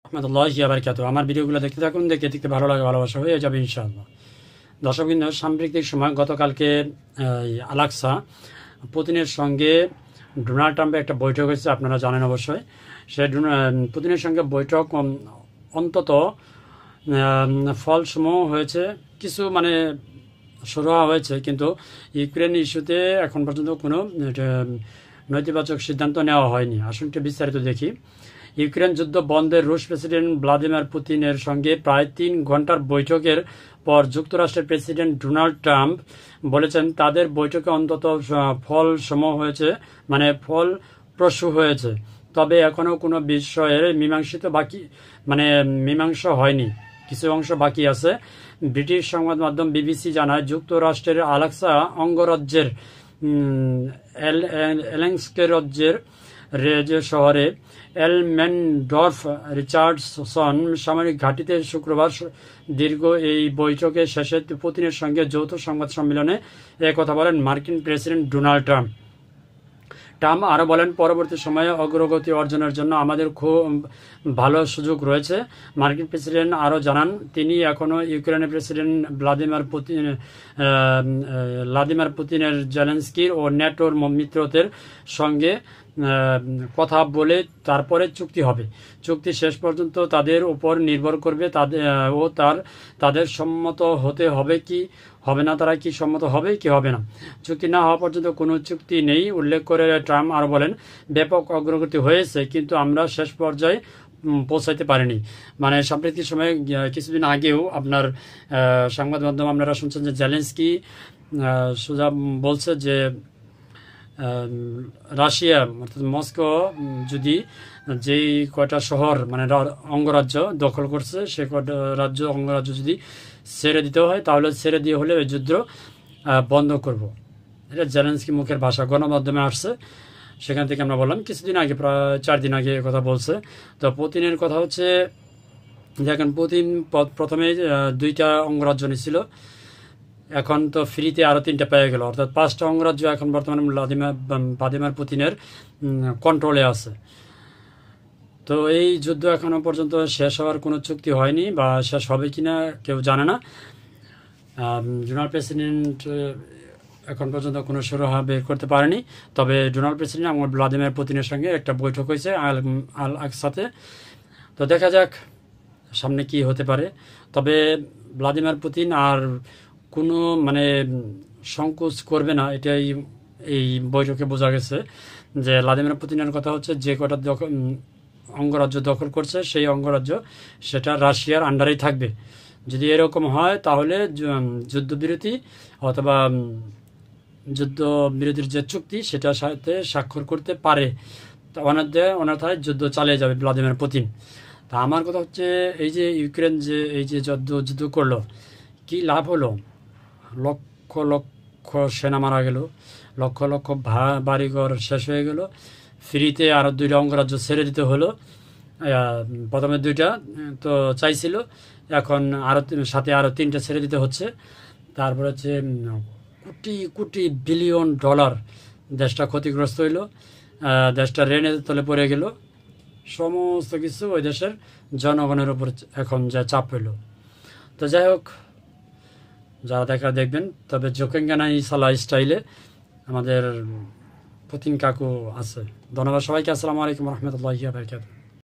রহমতুল্লাহি ওয়া বারাকাতুহু। আমার ভিডিওগুলো দেখতে থাকুন, দেখতে দেখতে ভালো লাগে, ভালোবাসা হয়ে যাবে ইনশাআল্লাহ। দর্শকবৃন্দ, সাম্প্রতিক সময় গতকালকে আলাক্সা পুতিনের সঙ্গে ডোনাল্ড ট্রাম্পের একটা বৈঠক হয়েছে, আপনারা জানেন অবশ্যই। সে পুতিনের সঙ্গে বৈঠক অন্তত ফলসমূহ হয়েছে, কিছু শুরু হয়েছে, কিন্তু ইউক্রেন ইস্যুতে এখন পর্যন্ত কোনো নৈতিবাচক সিদ্ধান্ত নেওয়া হয়নি। আসুন একটু বিস্তারিত দেখি। ইউক্রেন যুদ্ধ বন্ধের রুশ প্রেসিডেন্ট ভ্লাদিমির পুতিনের সঙ্গে প্রায় ৩ ঘন্টার বৈঠকের পর যুক্তরাষ্ট্রের প্রেসিডেন্ট ডোনাল্ড ট্রাম্প বলেছেন তাদের বৈঠকে অন্তত ফলসমূহ হয়েছে, ফলপ্রসূ হয়েছে, তবে এখনও কোনো বিষয়ের মীমাংসা হয়নি, কিছু অংশ বাকি আছে। ব্রিটিশ সংবাদ মাধ্যম বিবিসি জানায়, যুক্তরাষ্ট্রের আলাক্সা অঙ্গরাজ্যের এলেন্সকে শহরে এলমেনডর্ফ রিচার্ডসন সামরিক ঘাঁটিতে শুক্রবার দীর্ঘ এই বৈঠকের শেষে পুতিনের সঙ্গে যৌথ সংবাদ সম্মেলনে একথা বলেন মার্কিন প্রেসিডেন্ট ডোনাল্ড ট্রাম্প। আরও বলেন, পরবর্তী সময়ে অগ্রগতি অর্জনের জন্য আমাদের খুব ভালো সুযোগ রয়েছে। মার্কিন প্রেসিডেন্ট আরও জানান, তিনি এখনও ইউক্রেনের প্রেসিডেন্ট ভ্লাদিমির পুতিনের জেলেনস্কির ও ন্যাটোর মিত্রদের সঙ্গে কথা বলে তারপরে চুক্তি হবে। চুক্তি শেষ পর্যন্ত তাদের উপর নির্ভর করবে তাদের সম্মত হতে হবে কি হবে না, তারা কি সম্মত হবে কি হবে না। চুক্তি না হওয়া পর্যন্ত কোনো চুক্তি নেই উল্লেখ করে ট্রাম্প আরও বলেন, ব্যাপক অগ্রগতি হয়েছে, কিন্তু আমরা শেষ পর্যায়ে পৌঁছাইতে পারিনি। সাম্প্রতিক সময়ে কিছুদিন আগেও আপনার সংবাদ মাধ্যম আপনারা শুনছেন যে জেলেনস্কি সোজা বলছে যে রাশিয়া অর্থাৎ মস্কো যদি যেই কয়টা শহর অঙ্গরাজ্য দখল করছে সে কয়টা অঙ্গরাজ্য যদি ছেড়ে দিতে হয়, তাহলে ছেড়ে দিয়ে হলে ওই যুদ্ধ বন্ধ করব। এটা জেলেনস্কি মুখের ভাষা, গণমাধ্যমে আসছে, সেখান থেকে আমরা বললাম। কিছুদিন আগে, প্রায় 4 দিন আগে কথা বলছে। তো পুতিনের কথা হচ্ছে, দেখেন, পুতিন প্রথমে 2টা অঙ্গরাজ্য নিয়েছিল, এখন তো ফ্রিতে আরও 3টা পেয়ে গেল, অর্থাৎ 5টা অঙ্গরাজ্য এখন বর্তমানে ভ্লাদিমির পুতিনের কন্ট্রোলে আছে। তো এই যুদ্ধ এখনো পর্যন্ত শেষ হওয়ার কোনো চুক্তি হয়নি, বা শেষ হবে কিনা কেউ জানে না। ডোনাল্ড প্রেসিডেন্ট এখন পর্যন্ত কোনো শুরু বের করতে পারেনি, তবে ডোনাল্ড প্রেসিডেন্ট আমার ভ্লাদিমির পুতিনের সঙ্গে একটা বৈঠক হয়েছে আলাক্সাতে। তো দেখা যাক সামনে কি হতে পারে। তবে ভ্লাদিমির পুতিন আর কোনো সংকোচ করবে না, এটাই এই বৈঠকে বোঝা গেছে। যে ভ্লাদিমির পুতিনের কথা হচ্ছে, যে কটা অঙ্গরাজ্য দখল করছে সেই অঙ্গরাজ্য সেটা রাশিয়ার আন্ডারেই থাকবে। যদি এরকম হয় তাহলে যুদ্ধবিরতি অথবা যুদ্ধবিরতির যে চুক্তি সেটার সাথে স্বাক্ষর করতে পারে, অন্যথায় যুদ্ধ চালিয়ে যাবে ভ্লাদিমির পুতিন। তা আমার কথা হচ্ছে, এই যে ইউক্রেন যে এই যে যুদ্ধ করলো, কি লাভ হলো? লক্ষ লক্ষ সেনা মারা গেল, লক্ষ লক্ষ বাড়িঘর শেষ হয়ে গেল, ফ্রিতে আরও 2টা অঙ্গরাজ্য ছেড়ে দিতে হলো। প্রথমে 2টা তো চাইছিল, এখন সাথে আরও 3টা ছেড়ে দিতে হচ্ছে। তারপর হচ্ছে কোটি কোটি বিলিয়ন ডলার দেশটা ক্ষতিগ্রস্ত হইল, দেশটা ঋণের তলে পড়ে গেল, সমস্ত কিছু ওই দেশের জনগণের উপর এখন যা চাপ হইল। তো যাই হোক, যারা দেখবেন, তবে জোকেঙ্গানা ইসালা স্টাইলে আমাদের পুতিন কাকু আছে। ধন্যবাদ সবাইকে। আসসালামু আলাইকুম রহমতুল্লাহি ওয়া বারাকাতুহু।